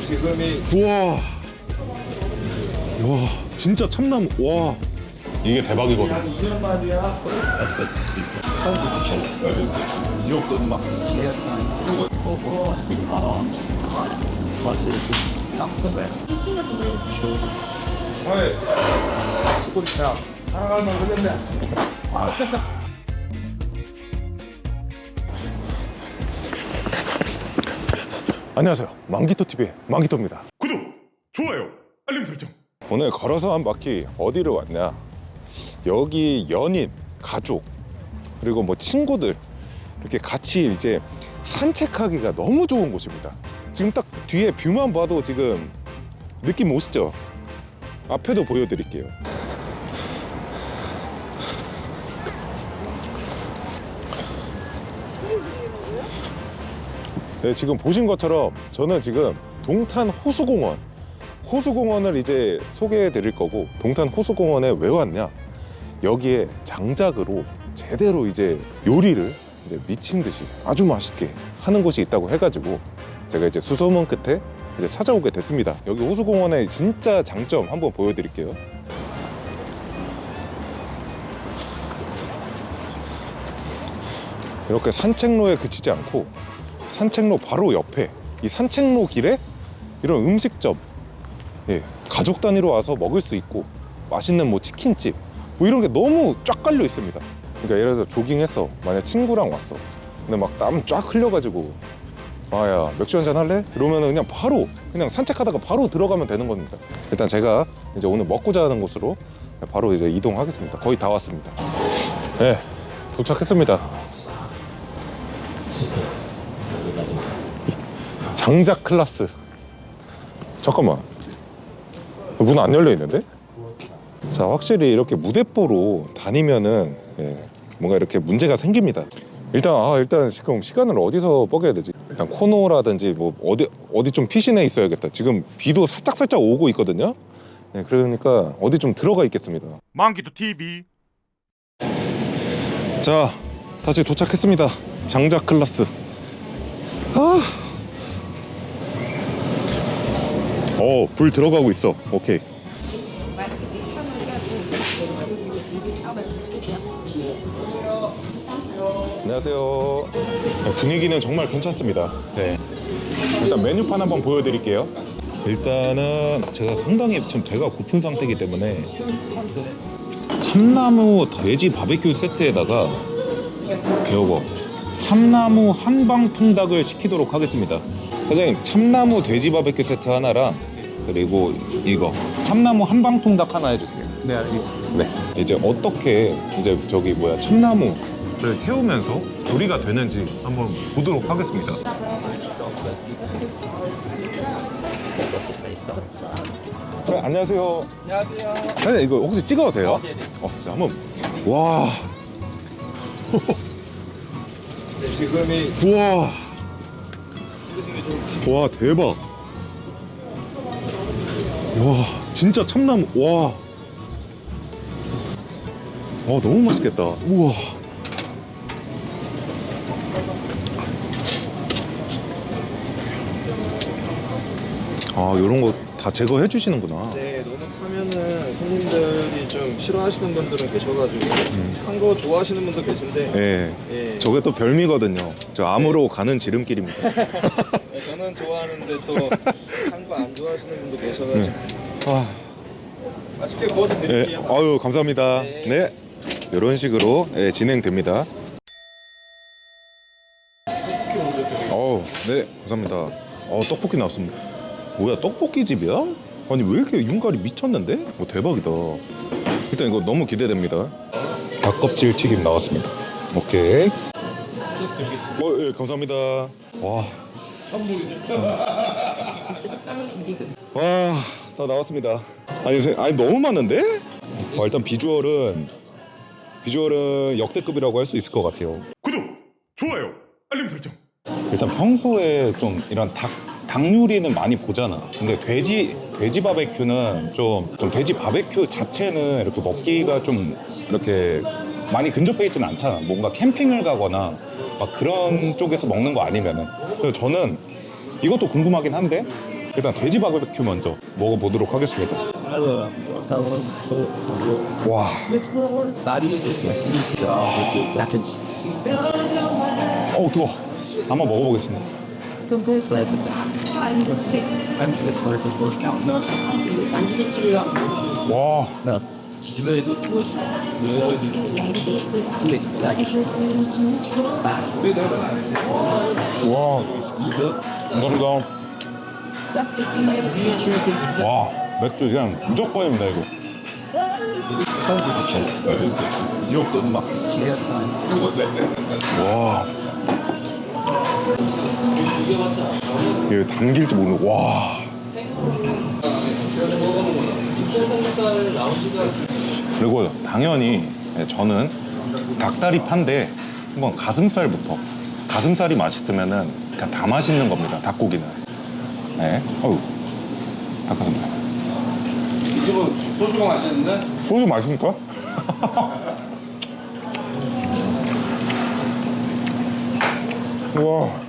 지금이 와, 와, 진짜 참나무. 와, 이게 대박이거든. 2년 만이야. 사랑하면 하겠네. 안녕하세요, 망기토TV의 망기토입니다. 구독, 좋아요, 알림 설정. 오늘 걸어서 한 바퀴 어디를 왔냐, 여기 연인, 가족, 그리고 뭐 친구들 이렇게 같이 이제 산책하기가 너무 좋은 곳입니다. 지금 딱 뒤에 뷰만 봐도 지금 느낌 오시죠? 앞에도 보여드릴게요. 네, 지금 보신 것처럼 저는 지금 동탄 호수공원을 이제 소개해 드릴 거고, 동탄 호수공원에 왜 왔냐, 여기에 장작으로 제대로 이제 요리를 이제 미친 듯이 아주 맛있게 하는 곳이 있다고 해가지고 제가 이제 수소문 끝에 이제 찾아오게 됐습니다. 여기 호수공원의 진짜 장점 한번 보여드릴게요. 이렇게 산책로에 그치지 않고 산책로 바로 옆에 이 산책로 길에 이런 음식점, 예, 가족 단위로 와서 먹을 수 있고 맛있는 뭐 치킨집 뭐 이런 게 너무 쫙 깔려 있습니다. 그러니까 예를 들어서 조깅했어, 만약 친구랑 왔어, 근데 막 땀 쫙 흘려가지고 아야 맥주 한잔 할래? 이러면 그냥 바로 그냥 산책하다가 바로 들어가면 되는 겁니다. 일단 제가 이제 오늘 먹고자 하는 곳으로 바로 이제 이동하겠습니다. 거의 다 왔습니다. 네, 도착했습니다. 장작 클라스. 잠깐만, 문 안 열려 있는데? 자, 확실히 이렇게 무대뽀로 다니면은, 예, 뭔가 이렇게 문제가 생깁니다. 일단 지금 시간을 어디서 뻐겨야 되지? 일단 코너라든지 뭐 어디 좀 피신해 있어야겠다. 지금 비도 살짝 오고 있거든요. 네, 그러니까 어디 좀 들어가 있겠습니다. 망기토 TV. 자, 다시 도착했습니다. 장작 클라스. 불 들어가고 있어. 오케이. 안녕하세요. 분위기는 정말 괜찮습니다. 네. 일단 메뉴판 한번 보여드릴게요. 일단은 제가 상당히 지금 배가 고픈 상태이기 때문에 참나무 돼지 바베큐 세트에다가 요거 참나무 한방 통닭을 시키도록 하겠습니다. 사장님, 참나무 돼지 바베큐 세트 하나랑 그리고 이거 참나무 한방 통닭 하나 해주세요. 네, 알겠습니다. 네. 이제 어떻게 이제 참나무를 태우면서 조리가 되는지 한번 보도록 하겠습니다. 네, 안녕하세요. 안녕하세요. 네, 이거 혹시 찍어도 돼요? 네네. 네, 한번. 와. 네, 지금이 와. 와, 대박. 와, 진짜 참나무. 와. 너무 맛있겠다. 우와. 요런 거 다 제거해 주시는구나. 네, 너무 타면은 손님들이 좀 싫어하시는 분들은 계셔가지고 한 거 좋아하시는 분도 계신데 예. 예. 저게 또 별미거든요. 저 암으로 가는 지름길입니다. 네, 저는 좋아하는데 또 한 거 안 좋아하시는 분도 계셔가지고 아, 맛있게 구워서 예. 드릴게요. 아유, 감사합니다. 네. 네. 이런 식으로 진행됩니다. 네, 감사합니다. 떡볶이 나왔습니다. 뭐야, 떡볶이 집이야? 아니, 왜 이렇게 윤갈이 미쳤는데? 대박이다. 일단 이거 너무 기대됩니다. 닭껍질 튀김 나왔습니다. 오케이. 예, 감사합니다. 와. 와, 다 나왔습니다. 아니 너무 많은데? 일단 비주얼은 역대급이라고 할 수 있을 것 같아요. 구독, 좋아요, 알림 설정. 일단 평소에 좀 이런 닭 요리는 많이 보잖아. 근데 돼지 바베큐는 좀 돼지 바베큐 자체는 이렇게 먹기가 좀 이렇게 많이 근접해 있지는 않잖아. 뭔가 캠핑을 가거나 막 그런 쪽에서 먹는 거 아니면은. 그래서 저는 이것도 궁금하긴 한데 일단 돼지 바베큐 먼저 먹어보도록 하겠습니다. 와, 뜨거. 한번 먹어보겠습니다. 와, 와, 감사합니다. 와, 맥주 그냥 무조건입니다 이거. 와, 이거 담길지 모르는. 와. 그리고 당연히 저는 닭다리 판데 한번 가슴살부터. 가슴살이 맛있으면은 그냥 다 맛있는 겁니다. 닭고기는. 네. 어우, 닭가슴살. 이거 소주가 맛있는데? 소주 맛있을까? 우와.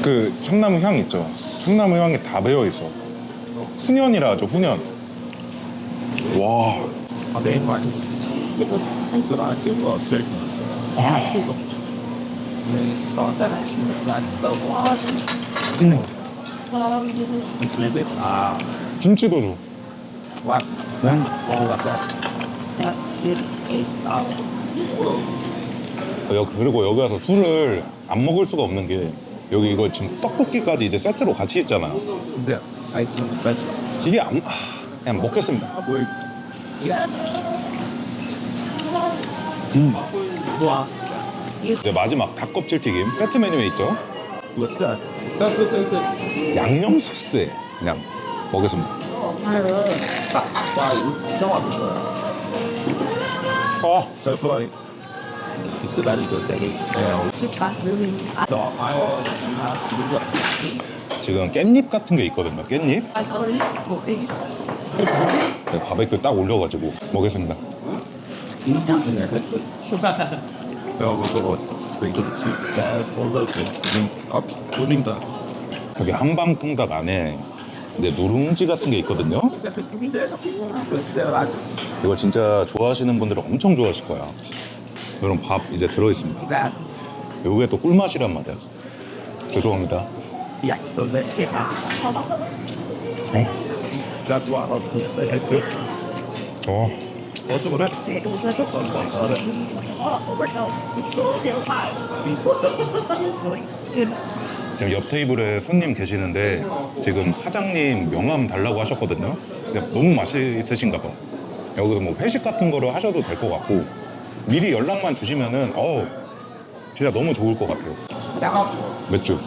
그 참나무 향 있죠? 참나무 향이 다 배어 있어. 훈연이라 하죠, 훈연. 와. 김치도 줘. 그리고 여기 와서 술을 안 먹을 수가 없는 게 여기 이거 지금 떡볶이까지 이제 세트로 같이 있잖아요. 이게 그냥 먹겠습니다. 이제 마지막 닭껍질 튀김 세트 메뉴에 있죠. 양념 소스에 그냥 먹겠습니다. 지금 깻잎 같은 게 있거든요. 깻잎. 네, 바베큐 딱 올려가지고 먹겠습니다. 여기 한방통닭 안에 누룽지 같은 게 있거든요. 이거 진짜 좋아하시는 분들은 엄청 좋아하실 거야. 이런 밥 이제 들어있습니다. 이게 또 꿀맛이란 말이야. 죄송합니다. 어. 지금 옆 테이블에 손님 계시는데 지금 사장님 명함 달라고 하셨거든요. 근데 너무 맛있으신가 봐. 여기서 뭐 회식 같은 거를 하셔도 될 것 같고 미리 연락만 주시면은 진짜 너무 좋을 것 같아요. 맥주.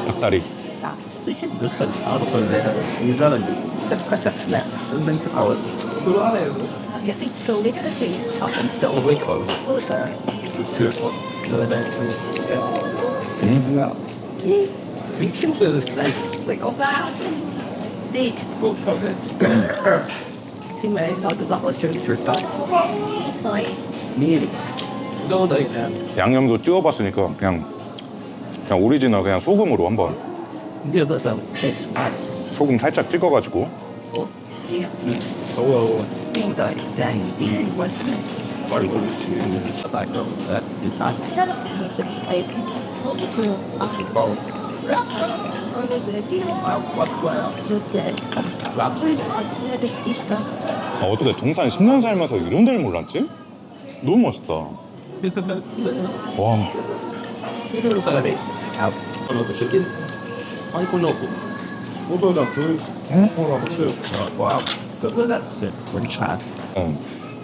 닭다리. 양념도 띄워봤으니까 그냥 오리지널 그냥 소금으로 한번 소금 살짝 찍어가지고 어떻게 동산 10년 살면서 이런 데를 몰랐지? 너무 맛있다. 와.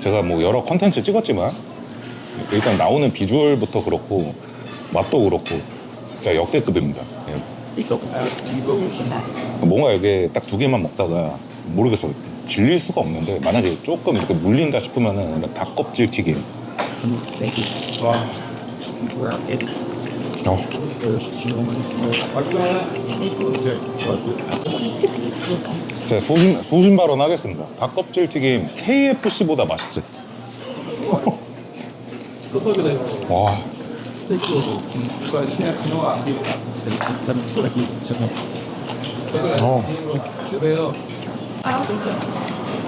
제가 뭐 여러 컨텐츠 찍었지만 일단 나오는 비주얼부터 그렇고 맛도 그렇고 진짜 역대급입니다. 뭔가 이게 딱 두 개만 먹다가 모르겠어 질릴 수가 없는데 만약에 조금 이렇게 물린다 싶으면은 닭껍질 튀김. 와. 제가 소신 발언하겠습니다. 닭껍질 튀김 KFC보다 맛있어요. 와.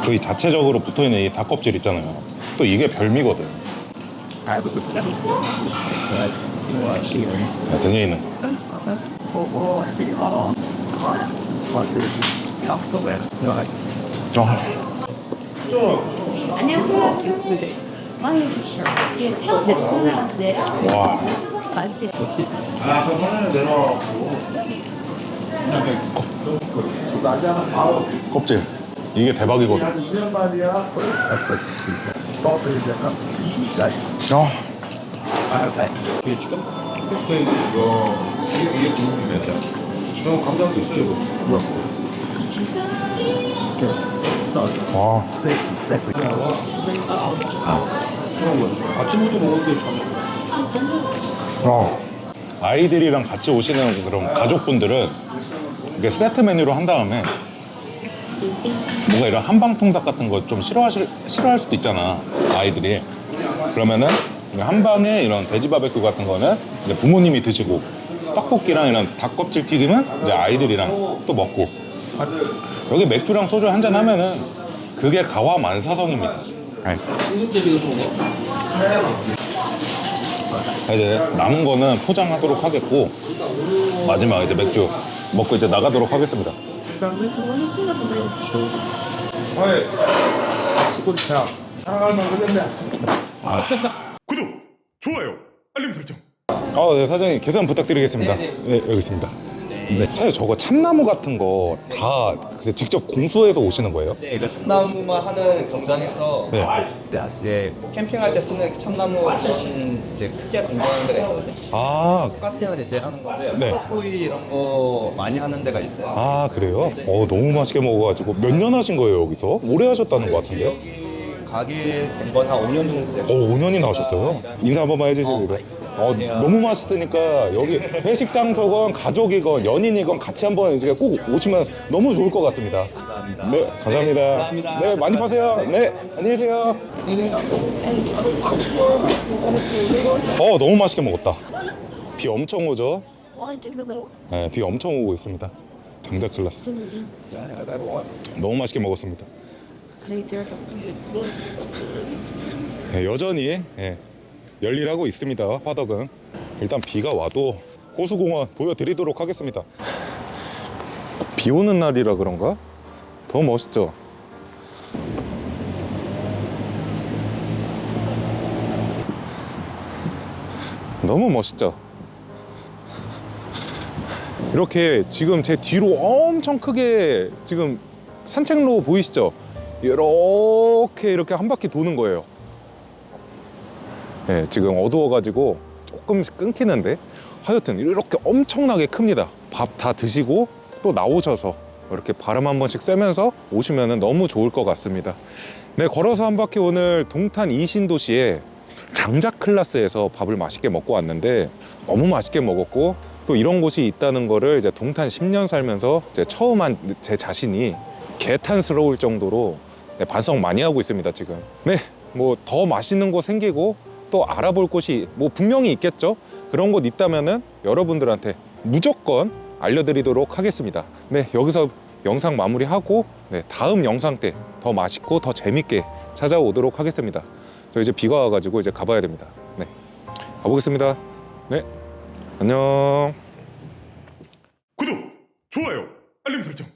저희 자체적으로 붙어있는 이 닭껍질 있잖아요. 또 이게 별미거든. 등에 있는 거. 안녕하세요. 네. 많이 주시죠. 예, 새우 대충 와. 맛있지. 껍질. 이게 대박이거든. 와. 아침부터 먹을 때 아이들이랑 같이 오시는 그런 가족분들은 이게 세트 메뉴로 한 다음에 뭔가 이런 한방통닭 같은 거 좀 싫어할 수도 있잖아, 아이들이. 그러면은 한방에 이런 돼지 바베큐 같은 거는 이제 부모님이 드시고, 떡볶이랑 이런 닭껍질 튀김은 이제 아이들이랑 또 먹고, 여기 맥주랑 소주 한잔 하면은 그게 가와만사성입니다. 이제 남은 거는 포장하도록 하겠고, 마지막 이제 맥주 먹고 이제 나가도록 하겠습니다. 구독, 좋아요, 알림 설정. 네, 사장님 계산 부탁드리겠습니다. 네, 여기 있습니다. 네, 사장님 저거 참나무 같은 거 다 직접 공수해서 오시는 거예요? 네, 이거 참나무만 하는 공장에서 네. 이제 캠핑할 때 쓰는 그 참나무 대신 이제 크게 공장하는 데가 있거든요. 아, 똑같이 이제 하는 건데 네. 소이 이런 거 많이 하는 데가 있어요. 아 그래요? 너무 맛있게 먹어가지고 몇 년 하신 거예요 여기서? 오래 하셨다는 것 같은데요? 여기 가게 된 건 한 5년 정도 됐고 5년이나 하셨어요? 인사 한 번만 해주시죠. 너무 맛있으니까 여기 회식 장소건 가족이건 연인이건 같이 한번 이제 꼭 오시면 너무 좋을 것 같습니다. 감사합니다. 네, 감사합니다. 감사합니다. 네, 많이 파세요. 네, 안녕히 계세요. 너무 맛있게 먹었다. 비 엄청 오죠? 네, 비 엄청 오고 있습니다. 장작 클라스. 너무 맛있게 먹었습니다. 네, 여전히 열일하고 있습니다. 화덕은. 일단 비가 와도 호수공원 보여드리도록 하겠습니다. 비 오는 날이라 그런가? 더 멋있죠? 너무 멋있죠? 이렇게 지금 제 뒤로 엄청 크게 지금 산책로 보이시죠? 이렇게 한 바퀴 도는 거예요. 네, 지금 어두워가지고 조금씩 끊기는데 하여튼 이렇게 엄청나게 큽니다. 밥 다 드시고 또 나오셔서 이렇게 바람 한 번씩 쐬면서 오시면 너무 좋을 것 같습니다. 네, 걸어서 한 바퀴 오늘 동탄 이신도시에 장작 클라스에서 밥을 맛있게 먹고 왔는데 너무 맛있게 먹었고, 또 이런 곳이 있다는 거를 이제 동탄 10년 살면서 이제 처음 한 제 자신이 개탄스러울 정도로 반성 많이 하고 있습니다 지금. 네, 뭐 더 맛있는 곳 생기고 또 알아볼 곳이 뭐 분명히 있겠죠. 그런 곳 있다면은 여러분들한테 무조건 알려드리도록 하겠습니다. 네, 여기서 영상 마무리하고 다음 영상 때 더 맛있고 더 재밌게 찾아오도록 하겠습니다. 저 이제 비가 와가지고 이제 가봐야 됩니다. 네, 가보겠습니다. 네, 안녕. 구독, 좋아요, 알림 설정.